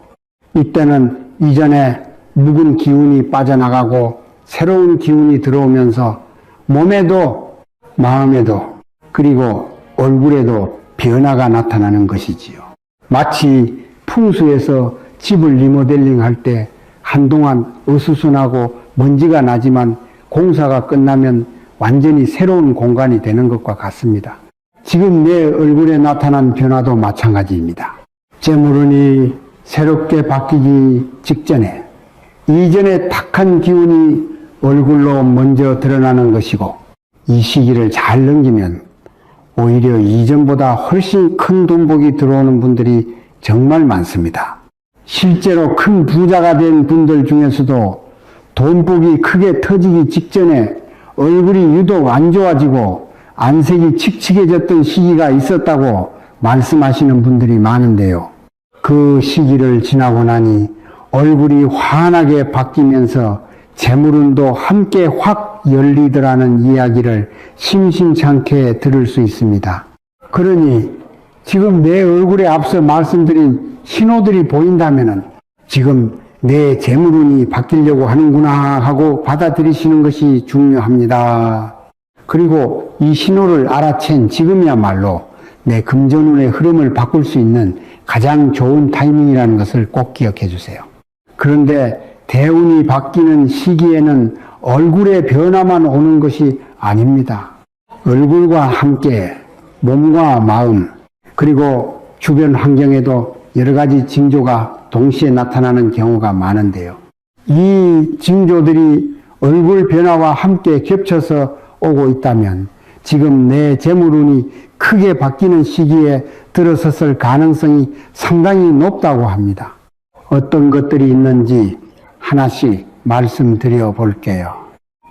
이때는 이전에 묵은 기운이 빠져나가고 새로운 기운이 들어오면서 몸에도 마음에도 그리고 얼굴에도 변화가 나타나는 것이지요. 마치 풍수에서 집을 리모델링 할 때 한동안 어수선하고 먼지가 나지만 공사가 끝나면 완전히 새로운 공간이 되는 것과 같습니다. 지금 내 얼굴에 나타난 변화도 마찬가지입니다. 재물운이 새롭게 바뀌기 직전에 이전에 탁한 기운이 얼굴로 먼저 드러나는 것이고, 이 시기를 잘 넘기면 오히려 이전보다 훨씬 큰 돈복이 들어오는 분들이 정말 많습니다. 실제로 큰 부자가 된 분들 중에서도 돈복이 크게 터지기 직전에 얼굴이 유독 안 좋아지고 안색이 칙칙해졌던 시기가 있었다고 말씀하시는 분들이 많은데요. 그 시기를 지나고 나니 얼굴이 환하게 바뀌면서 재물운도 함께 확 열리더라는 이야기를 심심찮게 들을 수 있습니다. 그러니 지금 내 얼굴에 앞서 말씀드린 신호들이 보인다면 지금 내 재물운이 바뀌려고 하는구나 하고 받아들이시는 것이 중요합니다. 그리고 이 신호를 알아챈 지금이야말로 내 금전운의 흐름을 바꿀 수 있는 가장 좋은 타이밍이라는 것을 꼭 기억해 주세요. 그런데 대운이 바뀌는 시기에는 얼굴의 변화만 오는 것이 아닙니다. 얼굴과 함께 몸과 마음 그리고 주변 환경에도 여러 가지 징조가 동시에 나타나는 경우가 많은데요. 이 징조들이 얼굴 변화와 함께 겹쳐서 오고 있다면 지금 내 재물운이 크게 바뀌는 시기에 들어섰을 가능성이 상당히 높다고 합니다. 어떤 것들이 있는지 하나씩 말씀드려 볼게요.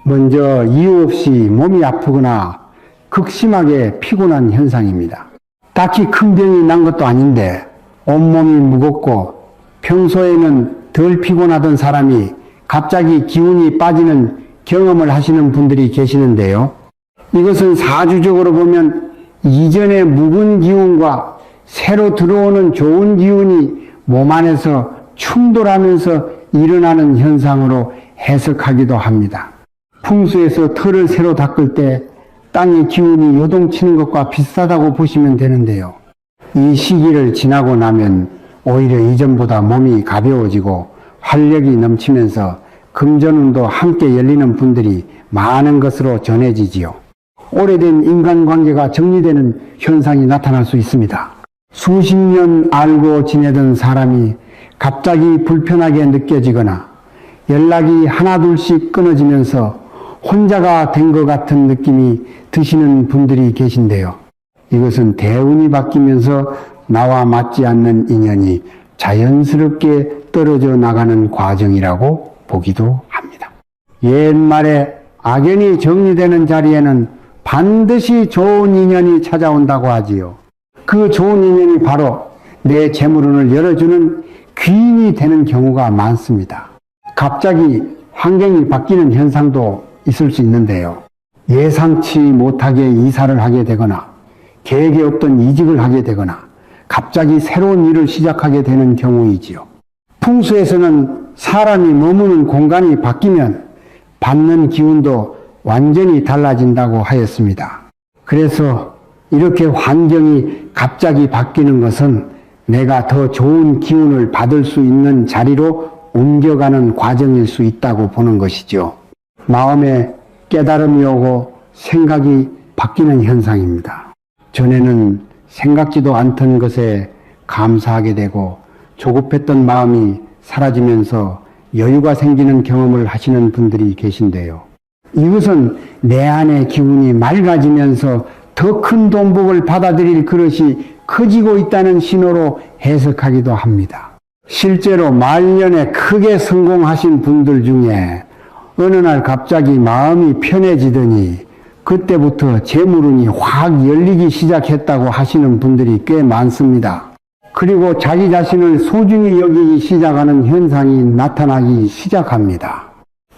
먼저 이유 없이 몸이 아프거나 극심하게 피곤한 현상입니다. 딱히 큰 병이 난 것도 아닌데 온몸이 무겁고 평소에는 덜 피곤하던 사람이 갑자기 기운이 빠지는 경험을 하시는 분들이 계시는데요. 이것은 사주적으로 보면 이전의 묵은 기운과 새로 들어오는 좋은 기운이 몸 안에서 충돌하면서 일어나는 현상으로 해석하기도 합니다. 풍수에서 털을 새로 닦을 때 땅의 기운이 요동치는 것과 비슷하다고 보시면 되는데요. 이 시기를 지나고 나면 오히려 이전보다 몸이 가벼워지고 활력이 넘치면서 금전운도 함께 열리는 분들이 많은 것으로 전해지지요. 오래된 인간관계가 정리되는 현상이 나타날 수 있습니다. 수십 년 알고 지내던 사람이 갑자기 불편하게 느껴지거나 연락이 하나둘씩 끊어지면서 혼자가 된 것 같은 느낌이 드시는 분들이 계신데요. 이것은 대운이 바뀌면서 나와 맞지 않는 인연이 자연스럽게 떨어져 나가는 과정이라고 보기도 합니다. 옛말에 악연이 정리되는 자리에는 반드시 좋은 인연이 찾아온다고 하지요. 그 좋은 인연이 바로 내 재물운을 열어주는 귀인이 되는 경우가 많습니다. 갑자기 환경이 바뀌는 현상도 있을 수 있는데요. 예상치 못하게 이사를 하게 되거나 계획에 없던 이직을 하게 되거나 갑자기 새로운 일을 시작하게 되는 경우이지요. 풍수에서는 사람이 머무는 공간이 바뀌면 받는 기운도 완전히 달라진다고 하였습니다. 그래서 이렇게 환경이 갑자기 바뀌는 것은 내가 더 좋은 기운을 받을 수 있는 자리로 옮겨가는 과정일 수 있다고 보는 것이죠. 마음에 깨달음이 오고 생각이 바뀌는 현상입니다. 전에는 생각지도 않던 것에 감사하게 되고 조급했던 마음이 사라지면서 여유가 생기는 경험을 하시는 분들이 계신데요. 이것은 내 안의 기운이 맑아지면서 더 큰 돈복을 받아들일 그릇이 커지고 있다는 신호로 해석하기도 합니다. 실제로 말년에 크게 성공하신 분들 중에 어느 날 갑자기 마음이 편해지더니 그때부터 재물운이 확 열리기 시작했다고 하시는 분들이 꽤 많습니다. 그리고 자기 자신을 소중히 여기기 시작하는 현상이 나타나기 시작합니다.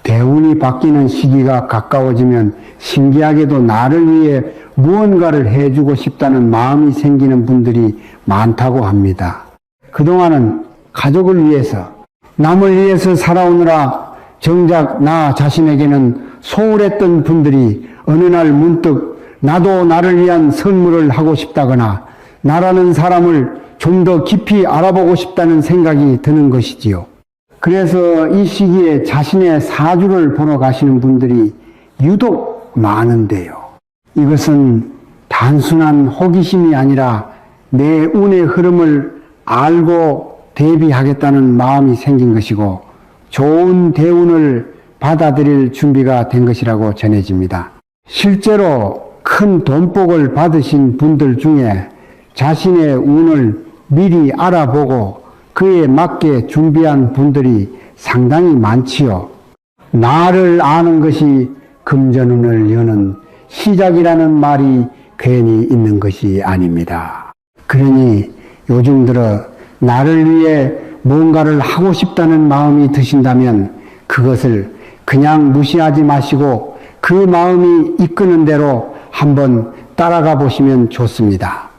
대운이 바뀌는 시기가 가까워지면 신기하게도 나를 위해 무언가를 해주고 싶다는 마음이 생기는 분들이 많다고 합니다. 그동안은 가족을 위해서, 남을 위해서 살아오느라 정작 나 자신에게는 소홀했던 분들이 어느 날 문득 나도 나를 위한 선물을 하고 싶다거나 나라는 사람을 좀 더 깊이 알아보고 싶다는 생각이 드는 것이지요. 그래서 이 시기에 자신의 사주를 보러 가시는 분들이 유독 많은데요. 이것은 단순한 호기심이 아니라 내 운의 흐름을 알고 대비하겠다는 마음이 생긴 것이고 좋은 대운을 받아들일 준비가 된 것이라고 전해집니다. 실제로 큰 돈복을 받으신 분들 중에 자신의 운을 미리 알아보고 그에 맞게 준비한 분들이 상당히 많지요. 나를 아는 것이 금전운을 여는 시작이라는 말이 괜히 있는 것이 아닙니다. 그러니 요즘 들어 나를 위해 뭔가를 하고 싶다는 마음이 드신다면 그것을 그냥 무시하지 마시고 그 마음이 이끄는 대로 한번 따라가 보시면 좋습니다.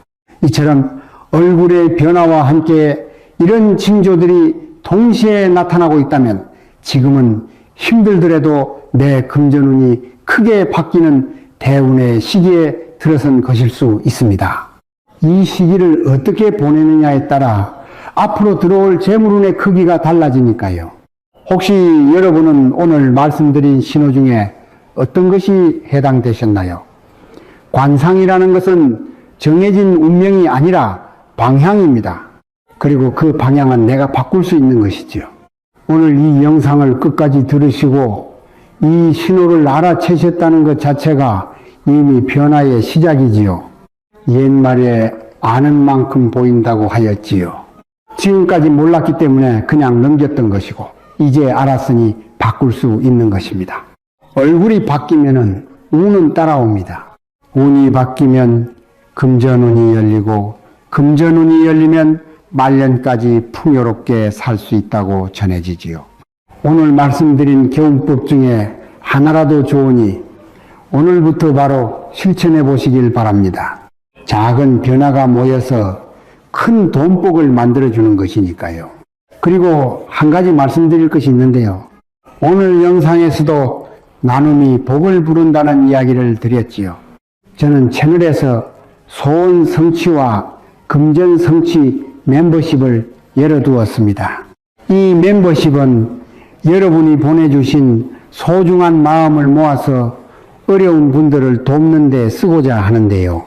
이처럼 얼굴의 변화와 함께 이런 징조들이 동시에 나타나고 있다면 지금은 힘들더라도 내 금전운이 크게 바뀌는 대운의 시기에 들어선 것일 수 있습니다. 이 시기를 어떻게 보내느냐에 따라 앞으로 들어올 재물운의 크기가 달라지니까요. 혹시 여러분은 오늘 말씀드린 신호 중에 어떤 것이 해당되셨나요? 관상이라는 것은 정해진 운명이 아니라 방향입니다. 그리고 그 방향은 내가 바꿀 수 있는 것이지요. 오늘 이 영상을 끝까지 들으시고 이 신호를 알아채셨다는 것 자체가 이미 변화의 시작이지요. 옛말에 아는 만큼 보인다고 하였지요. 지금까지 몰랐기 때문에 그냥 넘겼던 것이고 이제 알았으니 바꿀 수 있는 것입니다. 얼굴이 바뀌면은 운은 따라옵니다. 운이 바뀌면 금전운이 열리고 금전운이 열리면 말년까지 풍요롭게 살 수 있다고 전해지지요. 오늘 말씀드린 개운법 중에 하나라도 좋으니 오늘부터 바로 실천해 보시길 바랍니다. 작은 변화가 모여서 큰 돈복을 만들어주는 것이니까요. 그리고 한 가지 말씀드릴 것이 있는데요. 오늘 영상에서도 나눔이 복을 부른다는 이야기를 드렸지요. 저는 채널에서 소원 성취와 금전 성취 멤버십을 열어두었습니다. 이 멤버십은 여러분이 보내주신 소중한 마음을 모아서 어려운 분들을 돕는 데 쓰고자 하는데요.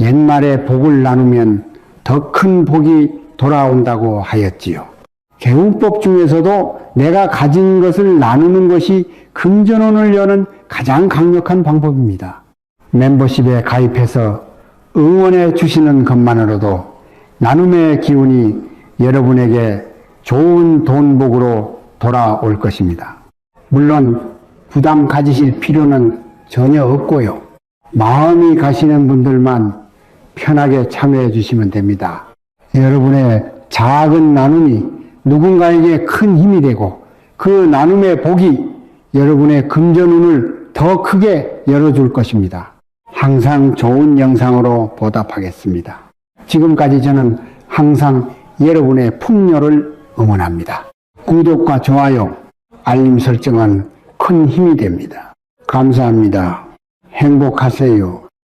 옛말에 복을 나누면 더 큰 복이 돌아온다고 하였지요. 개운법 중에서도 내가 가진 것을 나누는 것이 금전운을 여는 가장 강력한 방법입니다. 멤버십에 가입해서 응원해 주시는 것만으로도 나눔의 기운이 여러분에게 좋은 돈복으로 돌아올 것입니다. 물론 부담 가지실 필요는 전혀 없고요. 마음이 가시는 분들만 편하게 참여해 주시면 됩니다. 여러분의 작은 나눔이 누군가에게 큰 힘이 되고 그 나눔의 복이 여러분의 금전운을 더 크게 열어줄 것입니다. 항상 좋은 영상으로 보답하겠습니다. 지금까지 저는 항상 여러분의 풍요를 응원합니다. 구독과 좋아요, 알림 설정은 큰 힘이 됩니다. 감사합니다. 행복하세요.